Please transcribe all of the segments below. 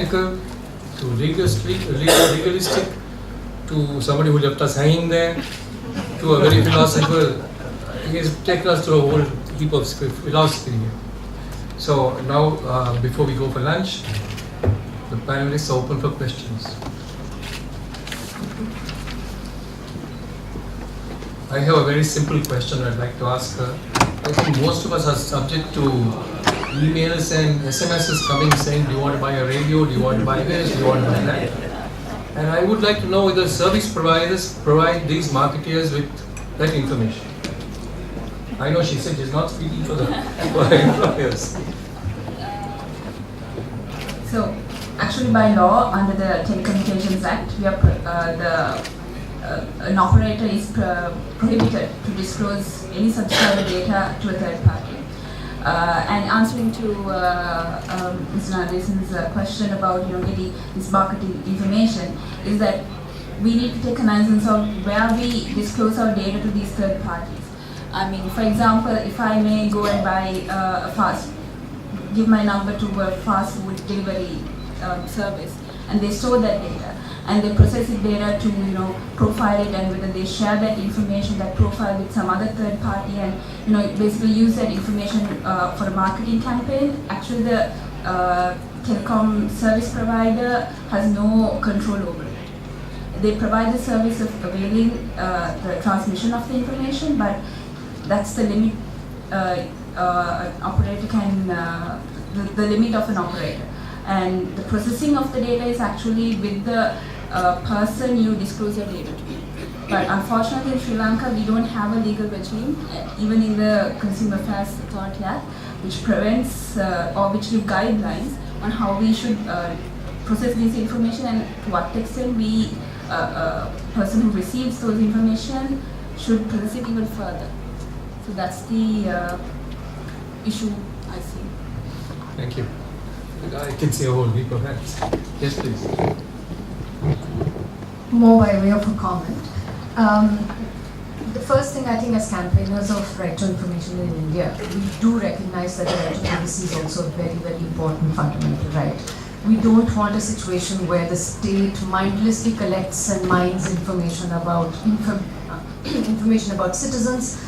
technical to legalistic to somebody who left us hanging there to a very philosophical. He has taken us through a whole heap of philosophy here. So now, before we go for lunch, the panelists are open for questions. I have a very simple question I'd like to ask her. I think most of us are subject to emails and SMSs coming saying, do you want to buy a radio, do you want to buy this, do you want to buy that? And I would like to know whether service providers provide these marketeers with that information. I know she said she's not speaking for the employers. So, actually by law, under the Telecommunications Act, we are an operator is prohibited to disclose any subscriber data to a third party. And answering to Mr. Nadesan's question about getting this marketing information, is that we need to take cognizance of where we disclose our data to these third parties. I mean, for example, if I may go and buy give my number to a fast food delivery service, and they store that data, and they process it data to profile it, and whether they share that information, that profile, with some other third party, and basically use that information for a marketing campaign. Actually, the telecom service provider has no control over it. They provide the service of availing the transmission of the information, but that's the limit. An operator can the limit of an operator, and the processing of the data is actually with the person you disclose your data to. But unfortunately, in Sri Lanka, we don't have a legal regime, even in the Consumer Affairs Authority Act, which prevents or which give guidelines on how we should process this information, and to what extent we, person who receives those information, should process it even further. So that's the issue I see. Thank you. I can see a whole heap of hands. Yes, please. More by way of a comment. The first thing, I think, as campaigners of right to information in India, we do recognize that the right to privacy is also a very, very important fundamental right. We don't want a situation where the state mindlessly collects and mines information about citizens.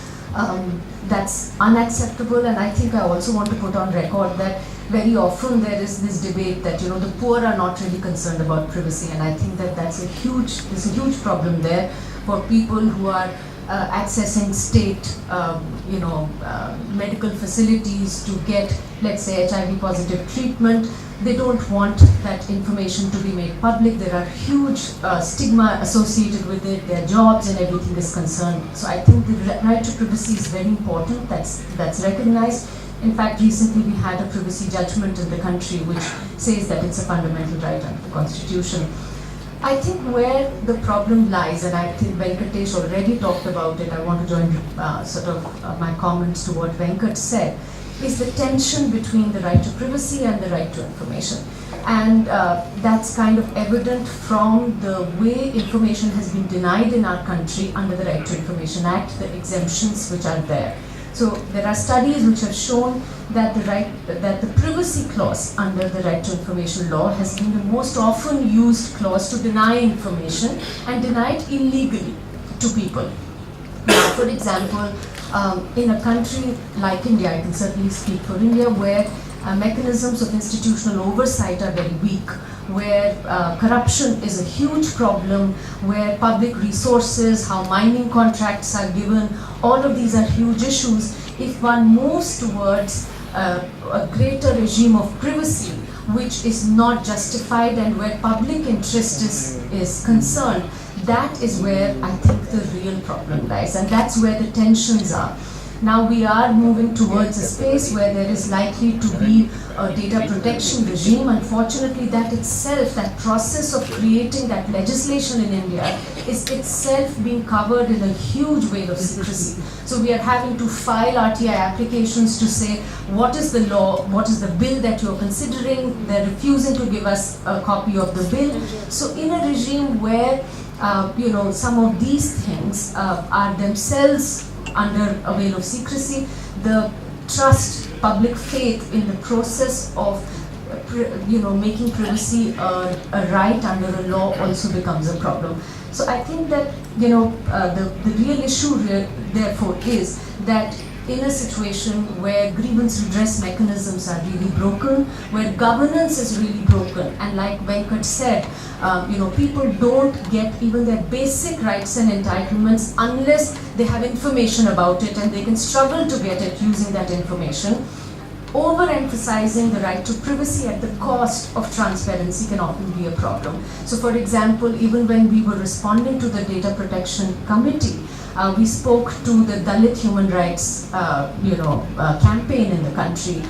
That's unacceptable, and I think I also want to put on record that very often there is this debate that the poor are not really concerned about privacy, and I think that there's a huge problem there for people who are accessing state medical facilities to get, let's say, HIV positive treatment. They don't want that information to be made public. There are huge stigma associated with it. Their jobs and everything is concerned. So I think the right to privacy is very important. That's recognized. In fact, recently we had a privacy judgment in the country which says that it's a fundamental right under the Constitution. I think where the problem lies, and I think Venkatesh already talked about it, I want to join my comments to what Venkat said, is the tension between the right to privacy and the right to information. And that's kind of evident from the way information has been denied in our country under the Right to Information Act, the exemptions which are there. So there are studies which have shown that the privacy clause under the Right to Information law has been the most often used clause to deny information, and deny it illegally to people. Now, for example, in a country like India, I can certainly speak for India, where mechanisms of institutional oversight are very weak, where corruption is a huge problem, where public resources, how mining contracts are given, all of these are huge issues. If one moves towards a greater regime of privacy, which is not justified and where public interest is concerned, that is where I think the real problem lies, and that's where the tensions are. Now we are moving towards a space where there is likely to be a data protection regime. Unfortunately, that itself, that process of creating that legislation in India is itself being covered in a huge veil of secrecy. So we are having to file RTI applications to say, what is the law, what is the bill that you're considering? They're refusing to give us a copy of the bill. So in a regime where some of these things are themselves under a veil of secrecy, the trust, public faith in the process of making privacy a right under a law also becomes a problem. So I think that the real issue therefore is that in a situation where grievance redress mechanisms are really broken, where governance is really broken, and like Venkat said, people don't get even their basic rights and entitlements unless they have information about it, and they can struggle to get it using that information. Overemphasizing the right to privacy at the cost of transparency can often be a problem. So for example, even when we were responding to the Data Protection Committee, we spoke to the Dalit human rights campaign in the country.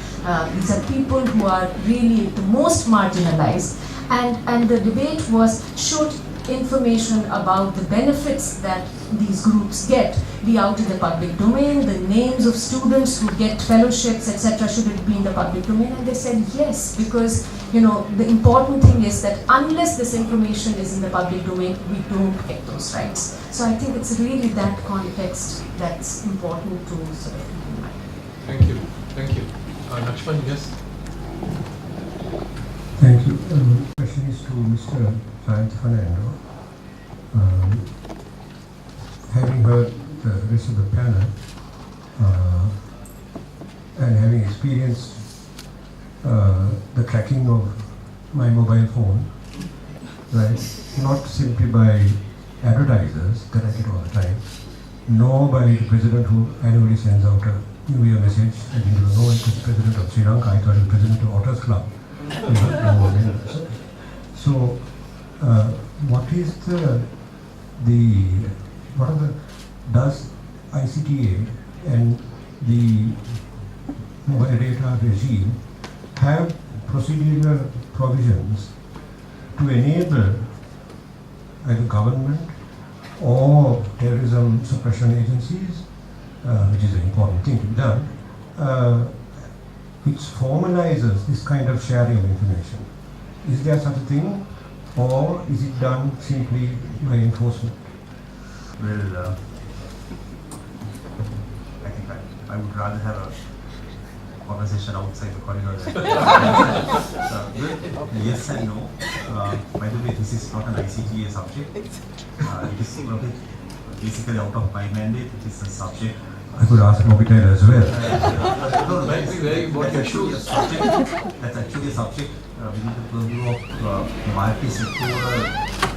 These are people who are really the most marginalized, and the debate was, should information about the benefits that these groups get be out in the public domain, the names of students who get fellowships, etc., should it be in the public domain? And they said yes, because the important thing is that unless this information is in the public domain, we don't get those rights. So I think it's really that context that's important to sort of keep in mind. Thank you. Thank you. Lakshman, yes? Thank you. Question is to Mr. Jayant Fernando. Having heard the rest of the panel and having experienced the tracking of my mobile phone, right, not simply by advertisers that I get all the time, nor by the president who annually sends out a New Year message. I didn't even know it was the president of Sri Lanka. I thought it was president of Otters Club. So, what is does ICTA and the mobile data regime have procedural provisions to enable either government or terrorism suppression agencies, which is an important thing to be done, which formalizes this kind of sharing of information? Is there such a thing, or is it done simply by enforcement? Well, I think I would rather have a conversation outside the corridor. Well, yes and no. By the way, this is not an ICTA subject. It is basically out of my mandate. It is a subject. I could ask Mobitel as well. That's actually a subject within the purview of multi-sectoral,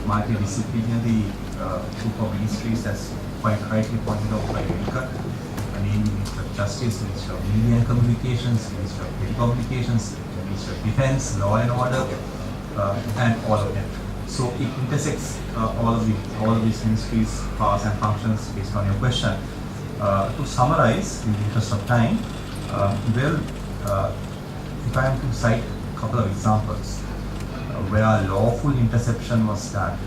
multidisciplinary group of ministries, as quite rightly pointed out by Venkat, namely Ministry of Justice, Ministry of Media and Communications, Ministry of Telecommunications, Ministry of Defence, Law and Order, and all of them. So it intersects all of these ministries' powers and functions based on your question. To summarize, in the interest of time, if I am to cite a couple of examples where lawful interception was done,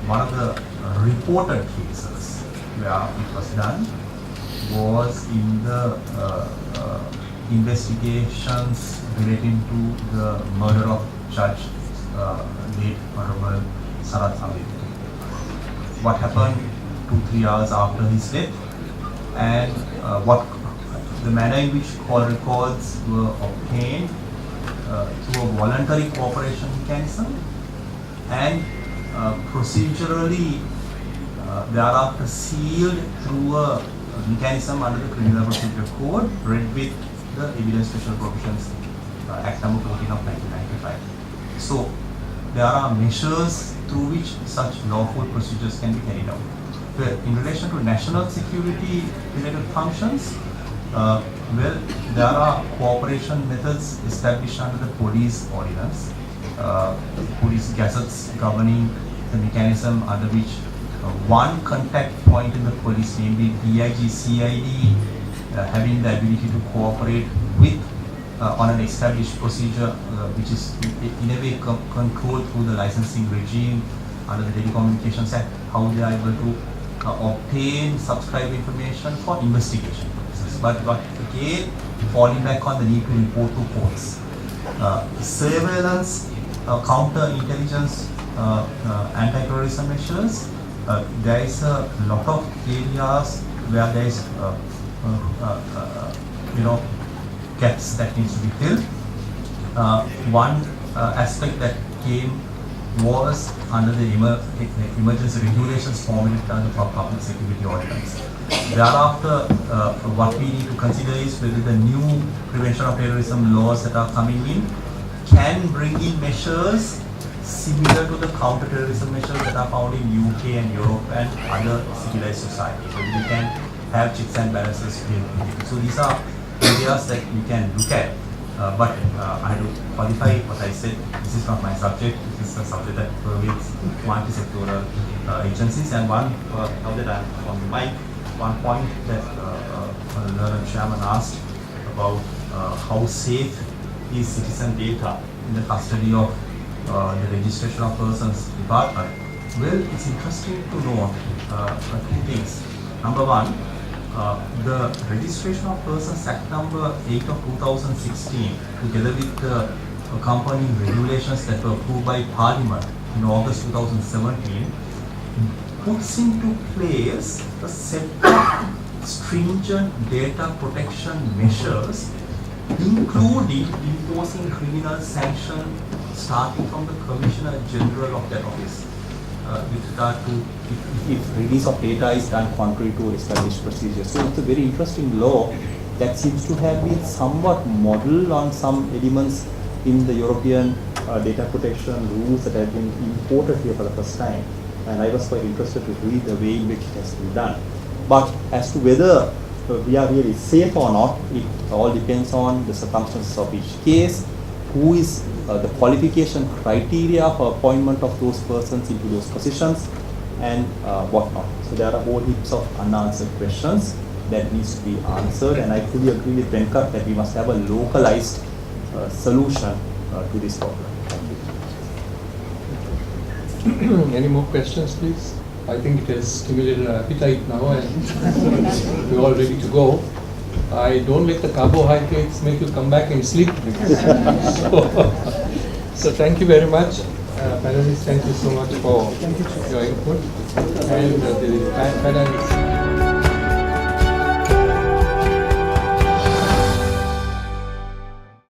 one of the reported cases where it was done was in the investigations relating to the murder of Judge late Honorable Sarath Ambedkar. What happened 2-3 hours after his death, and what the manner in which call records were obtained through a voluntary cooperation mechanism, and procedurally thereafter sealed through a mechanism under the Criminal Procedure Code, read with the Evidence Special Provisions Act number 14 of 1995. So there are measures through which such lawful procedures can be carried out. Well, in relation to national security related functions, there are cooperation methods established under the police ordinance, police gazettes governing the mechanism under which one contact point in the police, namely DIG, CID, having the ability to cooperate with on an established procedure, which is in a way controlled through the licensing regime under the Telecommunications Act, how they are able to obtain subscriber information for investigation purposes. But again, falling back on the need to report to courts. Surveillance, counter-intelligence, anti-terrorism measures, there is a lot of areas where there is gaps that needs to be filled. One aspect that came was under the emergency regulations formulated under public security ordinance. Thereafter, what we need to consider is whether the new prevention of terrorism laws that are coming in can bring in measures similar to the counter-terrorism measures that are found in UK and Europe and other civilized societies. Whether we can have checks and balances. So these are areas that we can look at. But I have to qualify what I said. This is not my subject. This is a subject that pervades multi-sectoral agencies. And one, now that I'm on the mic, one point that the learned chairman asked about how safe is citizen data in the custody of the registration of persons department. Well, it's interesting to know two things. Number one, the Registration of Persons Act number 8 of 2016, together with the accompanying regulations that were approved by Parliament in August 2017, puts into place a set of stringent data protection measures, including imposing criminal sanction starting from the Commissioner General of that office. With regard to if release of data is done contrary to established procedures. So it's a very interesting law that seems to have been somewhat modeled on some elements in the European data protection rules that have been imported here for the first time. And I was quite interested to read the way in which it has been done. But as to whether we are really safe or not, it all depends on the circumstances of each case, who is the qualification criteria for appointment of those persons into those positions, and whatnot. So there are whole heaps of unanswered questions that needs to be answered, and I fully agree with Venkat that we must have a localized solution to this problem. Any more questions, please? I think it has stimulated our appetite now and we're all ready to go. I don't let the carbohydrates make you come back and sleep. So thank you very much. Panelists, thank you so much for your input. And the panelists.